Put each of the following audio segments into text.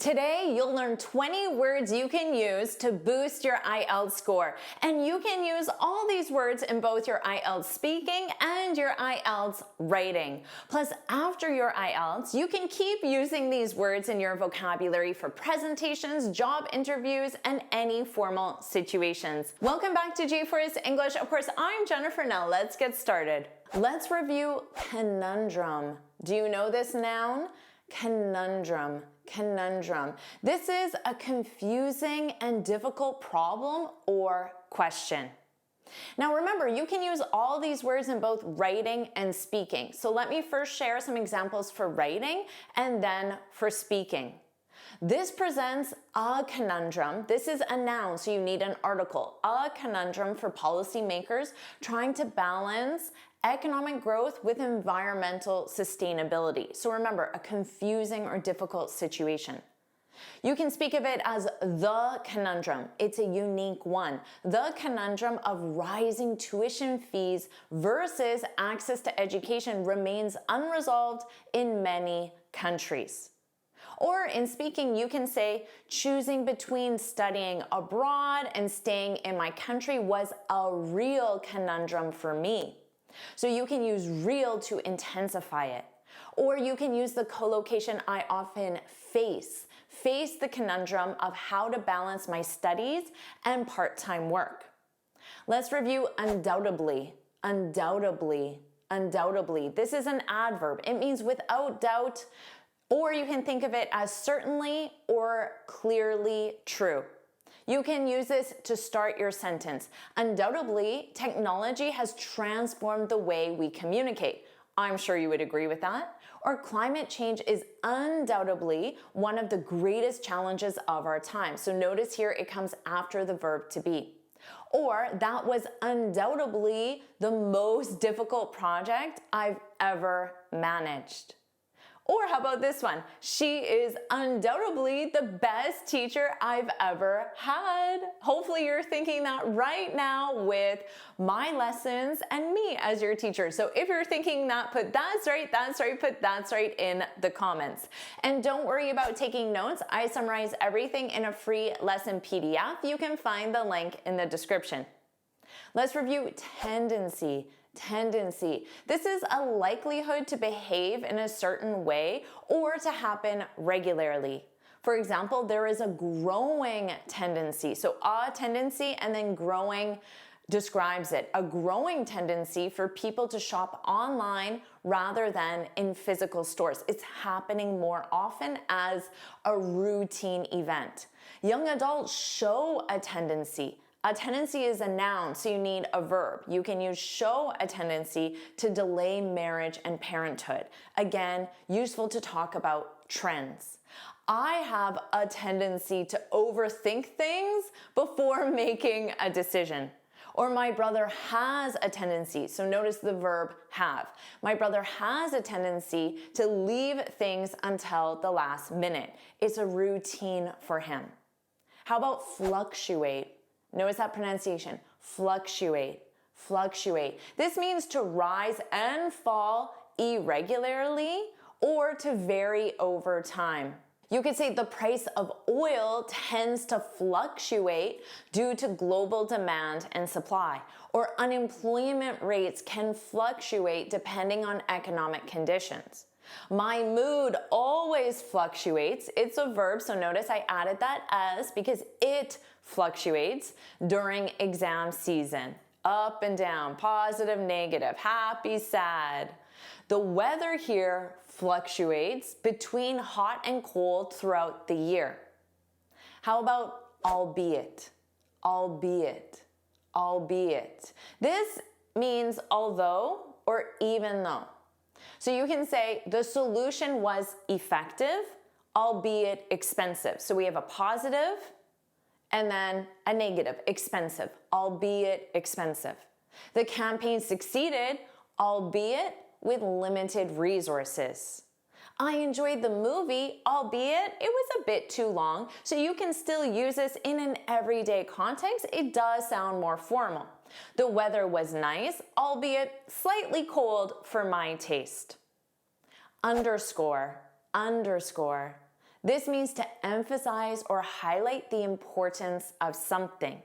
Today, you'll learn 20 words you can use to boost your IELTS score. And you can use all these words in both your IELTS speaking and your IELTS writing. Plus, after your IELTS, you can keep using these words in your vocabulary for presentations, job interviews, and any formal situations. Welcome back to JForrest English. Of course, I'm Jennifer. Now let's get started. Let's review conundrum. Do you know this noun? Conundrum. Conundrum. This is a confusing and difficult problem or question. Now remember, you can use all these words in both writing and speaking. So let me first share some examples for writing and then for speaking. This presents a conundrum. This is a noun, so you need an article. A conundrum for policymakers trying to balance economic growth with environmental sustainability. So remember, a confusing or difficult situation. You can speak of it as the conundrum. It's a unique one. The conundrum of rising tuition fees versus access to education remains unresolved in many countries. Or in speaking, you can say, choosing between studying abroad and staying in my country was a real conundrum for me. So you can use real to intensify it. Or you can use the collocation I often face the conundrum of how to balance my studies and part-time work. Let's review undoubtedly. Undoubtedly. Undoubtedly. This is an adverb. It means without doubt, or you can think of it as certainly or clearly true. You can use this to start your sentence. Undoubtedly, technology has transformed the way we communicate. I'm sure you would agree with that. Or climate change is undoubtedly one of the greatest challenges of our time. So notice here it comes after the verb to be. Or that was undoubtedly the most difficult project I've ever managed. Or how about this one? She is undoubtedly the best teacher I've ever had. Hopefully you're thinking that right now with my lessons and me as your teacher. So if you're thinking that, put that's right, put that's right in the comments. And don't worry about taking notes. I summarize everything in a free lesson PDF. You can find the link in the description. Let's review tendency. Tendency. This is a likelihood to behave in a certain way or to happen regularly. For example, there is a growing tendency. So a tendency and then growing describes it. A growing tendency for people to shop online rather than in physical stores. It's happening more often as a routine event. Young adults show a tendency. A tendency is a noun, so you need a verb. You can use show a tendency to delay marriage and parenthood. Again, useful to talk about trends. I have a tendency to overthink things before making a decision. Or my brother has a tendency, so notice the verb have. My brother has a tendency to leave things until the last minute. It's a routine for him. How about fluctuate? Notice that pronunciation, fluctuate, fluctuate. This means to rise and fall irregularly or to vary over time. You could say the price of oil tends to fluctuate due to global demand and supply, or unemployment rates can fluctuate depending on economic conditions. My mood always fluctuates. It's a verb, so notice I added that as because it fluctuates during exam season. Up and down, positive, negative, happy, sad. The weather here fluctuates between hot and cold throughout the year. How about albeit? Albeit, albeit. This means although or even though. So you can say the solution was effective, albeit expensive. So we have a positive and then a negative, expensive, albeit expensive. The campaign succeeded, albeit with limited resources. I enjoyed the movie, albeit it was a bit too long, so you can still use this in an everyday context. It does sound more formal. The weather was nice, albeit slightly cold for my taste. Underscore, underscore. This means to emphasize or highlight the importance of something.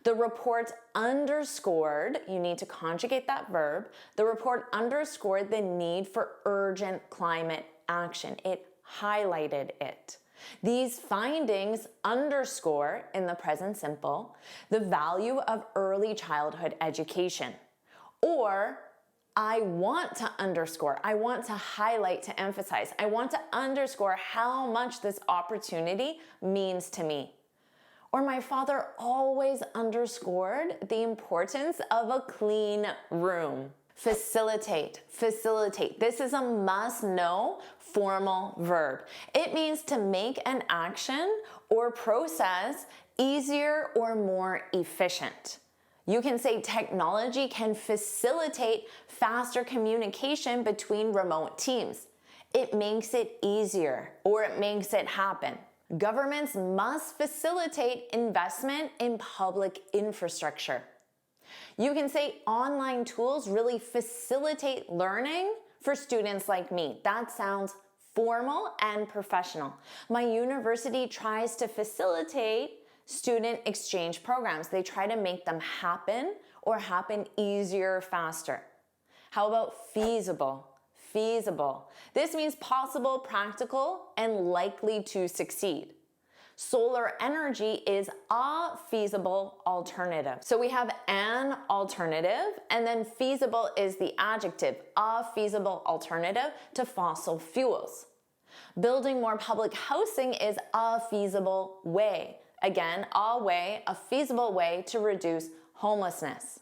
The report underscored, you need to conjugate that verb, the report underscored the need for urgent climate action. It highlighted it. These findings underscore, in the present simple, the value of early childhood education. Or, I want to underscore, I want to highlight, to emphasize, I want to underscore how much this opportunity means to me. Or my father always underscored the importance of a clean room. Facilitate, facilitate. This is a must-know formal verb. It means to make an action or process easier or more efficient. You can say technology can facilitate faster communication between remote teams. It makes it easier, or it makes it happen. Governments must facilitate investment in public infrastructure. You can say online tools really facilitate learning for students like me. That sounds formal and professional. My university tries to facilitate student exchange programs. They try to make them happen or happen easier, faster. How about feasible? Feasible. This means possible, practical, and likely to succeed. Solar energy is a feasible alternative. So we have an alternative, and then feasible is the adjective, a feasible alternative to fossil fuels. Building more public housing is a feasible way. Again, a feasible way to reduce homelessness.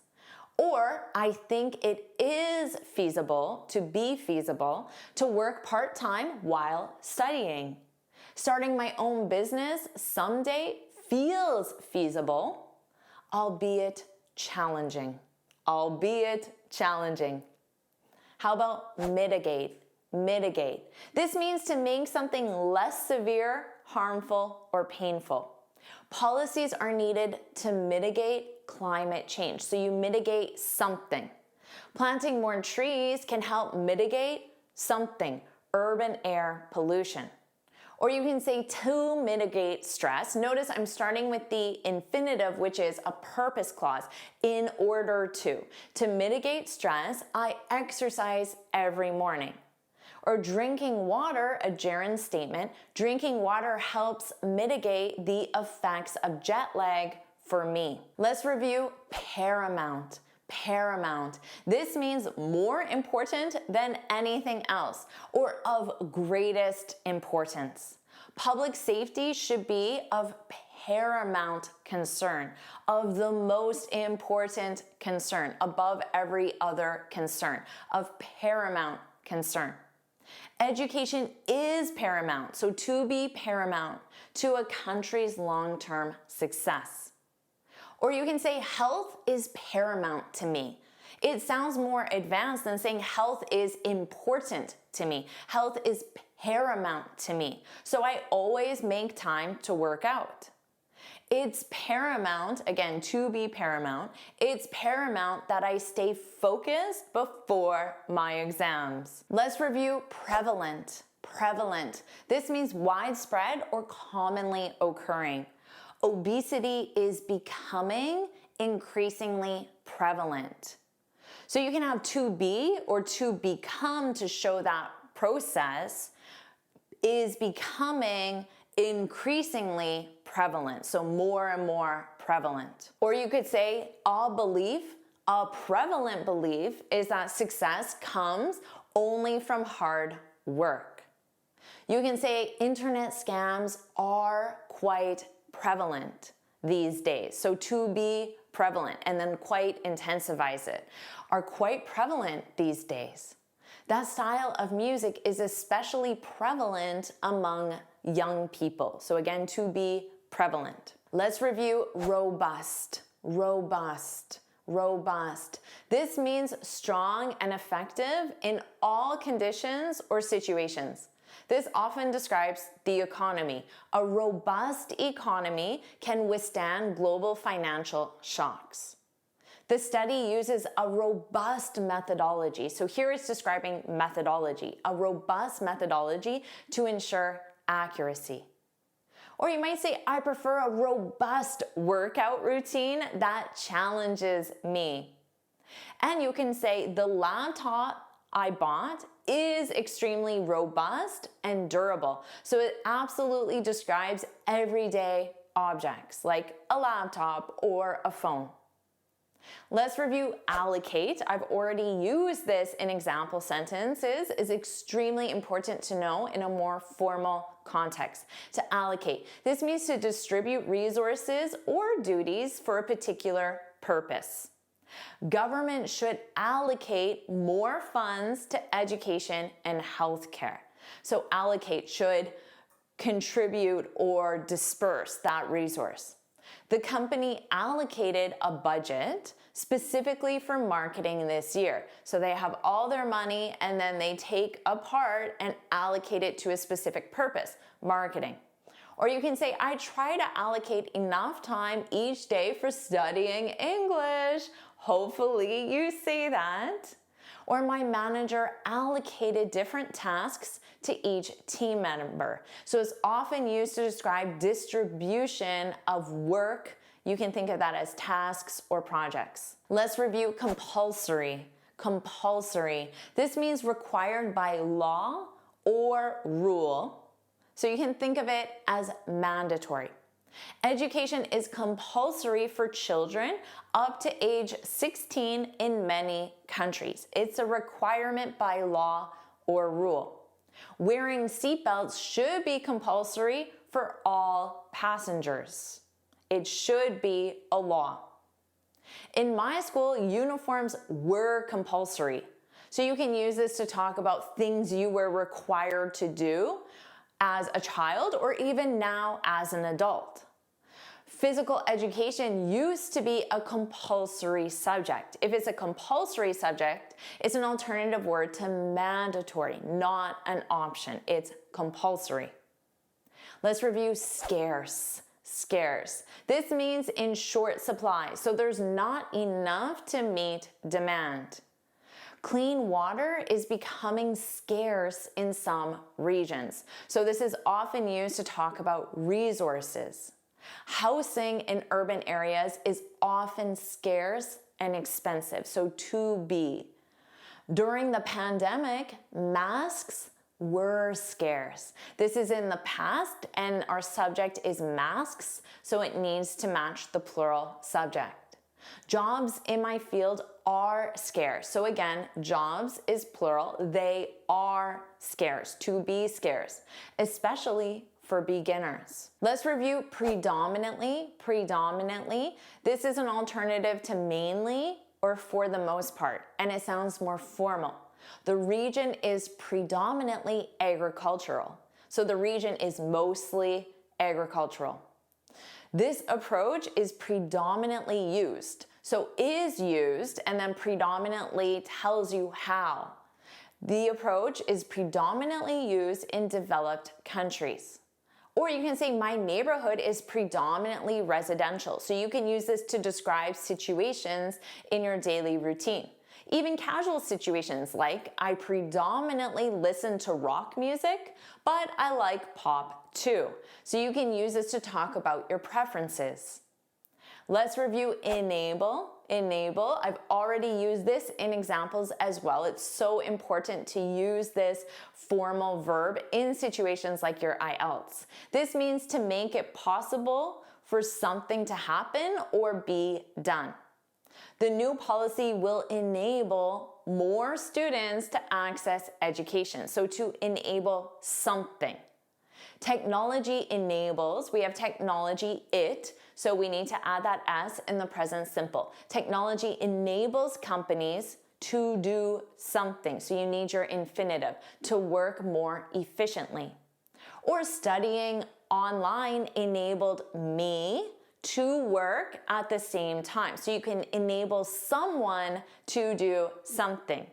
Or, I think it is feasible, to be feasible, to work part-time while studying. Starting my own business someday feels feasible, albeit challenging. Albeit challenging. How about mitigate? Mitigate. This means to make something less severe, harmful, or painful. Policies are needed to mitigate climate change. So you mitigate something. Planting more trees can help mitigate something, urban air pollution. Or you can say to mitigate stress. Notice I'm starting with the infinitive, which is a purpose clause, in order to. To mitigate stress, I exercise every morning. Or drinking water, a gerund statement, drinking water helps mitigate the effects of jet lag for me. Let's review paramount. Paramount. This means more important than anything else, or of greatest importance. Public safety should be of paramount concern, of the most important concern, above every other concern, of paramount concern. Education is paramount, so to be paramount to a country's long-term success. Or you can say health is paramount to me. It sounds more advanced than saying health is important to me. Health is paramount to me. So I always make time to work out. It's paramount, again, to be paramount, it's paramount that I stay focused before my exams. Let's review prevalent. Prevalent. This means widespread or commonly occurring. Obesity is becoming increasingly prevalent. So you can have to be or to become to show that process is becoming increasingly prevalent, so more and more prevalent. Or you could say a prevalent belief is that success comes only from hard work. You can say internet scams are quite prevalent these days. So to be prevalent and then quite intensifies it, are quite prevalent these days. That style of music is especially prevalent among young people. So again, to be prevalent. Let's review robust. Robust. Robust. This means strong and effective in all conditions or situations. This often describes the economy. A robust economy can withstand global financial shocks. The study uses a robust methodology. So here it's describing methodology, a robust methodology to ensure accuracy. Or you might say, I prefer a robust workout routine that challenges me. And you can say, the laptop I bought is extremely robust and durable. So it absolutely describes everyday objects like a laptop or a phone. Let's review allocate. I've already used this in example sentences. It's extremely important to know in a more formal context. To allocate. This means to distribute resources or duties for a particular purpose. Government should allocate more funds to education and healthcare. So allocate should contribute or disperse that resource. The company allocated a budget specifically for marketing this year. So they have all their money and then they take a part and allocate it to a specific purpose, marketing. Or you can say, I try to allocate enough time each day for studying English. Hopefully you say that. Or my manager allocated different tasks to each team member. So it's often used to describe distribution of work. You can think of that as tasks or projects. Let's review compulsory. Compulsory. This means required by law or rule. So you can think of it as mandatory. Education is compulsory for children up to age 16 in many countries. It's a requirement by law or rule. Wearing seatbelts should be compulsory for all passengers. It should be a law. In my school, uniforms were compulsory. So you can use this to talk about things you were required to do as a child or even now as an adult. Physical education used to be a compulsory subject. If it's a compulsory subject, it's an alternative word to mandatory, not an option. It's compulsory. Let's review scarce. Scarce. This means in short supply, so there's not enough to meet demand. Clean water is becoming scarce in some regions. So this is often used to talk about resources. Housing in urban areas is often scarce and expensive, so to be. During the pandemic, masks were scarce. This is in the past and our subject is masks, so it needs to match the plural subject. Jobs in my field are scarce. So again, jobs is plural. They are scarce, to be scarce, especially for beginners. Let's review predominantly. Predominantly. This is an alternative to mainly or for the most part, and it sounds more formal. The region is predominantly agricultural. So the region is mostly agricultural. This approach is predominantly used. So is used and then predominantly tells you how. The approach is predominantly used in developed countries. Or you can say my neighborhood is predominantly residential. So you can use this to describe situations in your daily routine. Even casual situations like I predominantly listen to rock music, but I like pop too. So you can use this to talk about your preferences. Let's review enable. Enable, I've already used this in examples as well. It's so important to use this formal verb in situations like your IELTS. This means to make it possible for something to happen or be done. The new policy will enable more students to access education, so to enable something. Technology enables, we have technology it, so we need to add that S in the present simple. Technology enables companies to do something, so you need your infinitive, to work more efficiently. Or studying online enabled me to work at the same time, so you can enable someone to do something.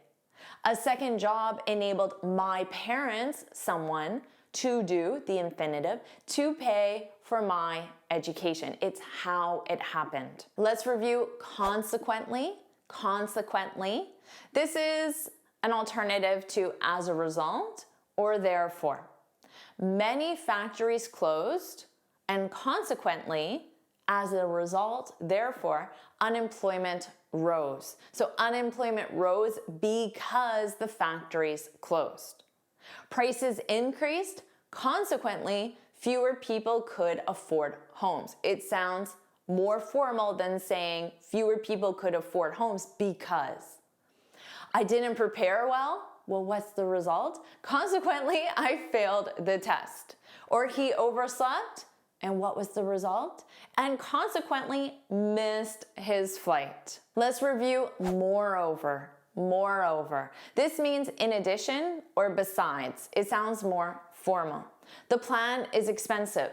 A second job enabled my parents, someone, to do, the infinitive, to pay for my education. It's how it happened. Let's review consequently. Consequently. This is an alternative to as a result or therefore. Many factories closed, and consequently, as a result, therefore, unemployment rose. So unemployment rose because the factories closed. Prices increased, consequently, fewer people could afford homes. It sounds more formal than saying fewer people could afford homes because. I didn't prepare well. Well, what's the result? Consequently, I failed the test. Or he overslept, and what was the result? And consequently missed his flight. Let's review moreover. Moreover. This means in addition or besides. It sounds more formal. The plan is expensive.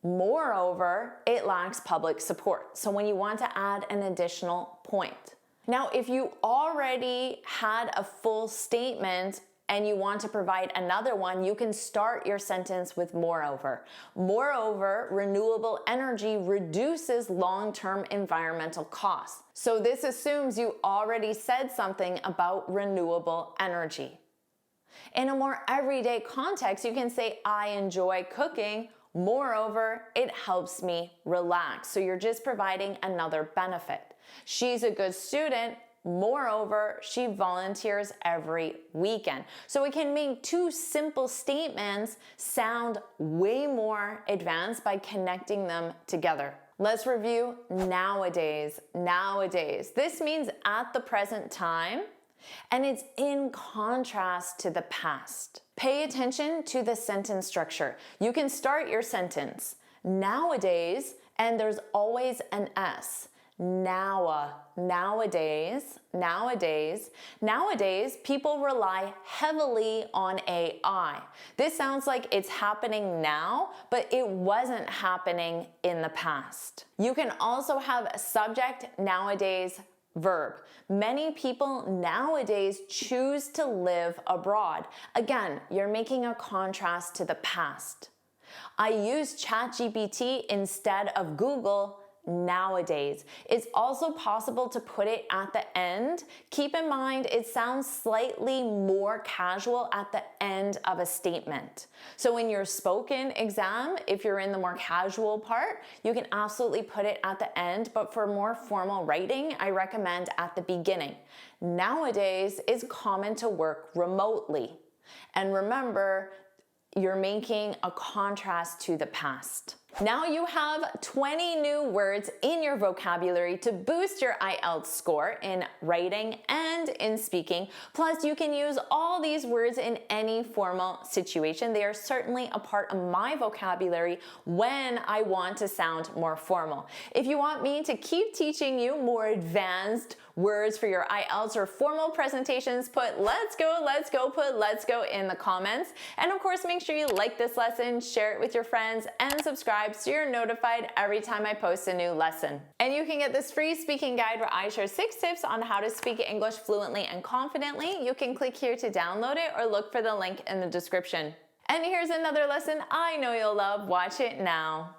Moreover, it lacks public support. So when you want to add an additional point. Now, if you already had a full statement and you want to provide another one, you can start your sentence with moreover. Moreover, renewable energy reduces long-term environmental costs. So this assumes you already said something about renewable energy. In a more everyday context, you can say, I enjoy cooking. Moreover, it helps me relax. So you're just providing another benefit. She's a good student. Moreover, she volunteers every weekend. So we can make two simple statements sound way more advanced by connecting them together. Let's review nowadays. Nowadays. This means at the present time, and it's in contrast to the past. Pay attention to the sentence structure. You can start your sentence nowadays, and there's always an S. Nowadays, people rely heavily on AI. This sounds like it's happening now, but it wasn't happening in the past. You can also have a subject nowadays, verb. Many people nowadays choose to live abroad. Again, you're making a contrast to the past. I use ChatGPT instead of Google nowadays. It's also possible to put it at the end. Keep in mind, it sounds slightly more casual at the end of a statement. So in your spoken exam, if you're in the more casual part, you can absolutely put it at the end, but for more formal writing, I recommend at the beginning. Nowadays, it's common to work remotely. And remember, you're making a contrast to the past. Now you have 20 new words in your vocabulary to boost your IELTS score in writing and in speaking. Plus, you can use all these words in any formal situation. They are certainly a part of my vocabulary when I want to sound more formal. If you want me to keep teaching you more advanced words for your IELTS or formal presentations, put let's go in the comments. And of course, make sure you like this lesson, share it with your friends, and subscribe so you're notified every time I post a new lesson. And you can get this free speaking guide where I share 6 tips on how to speak English fluently and confidently. You can click here to download it or look for the link in the description. And here's another lesson I know you'll love. Watch it now.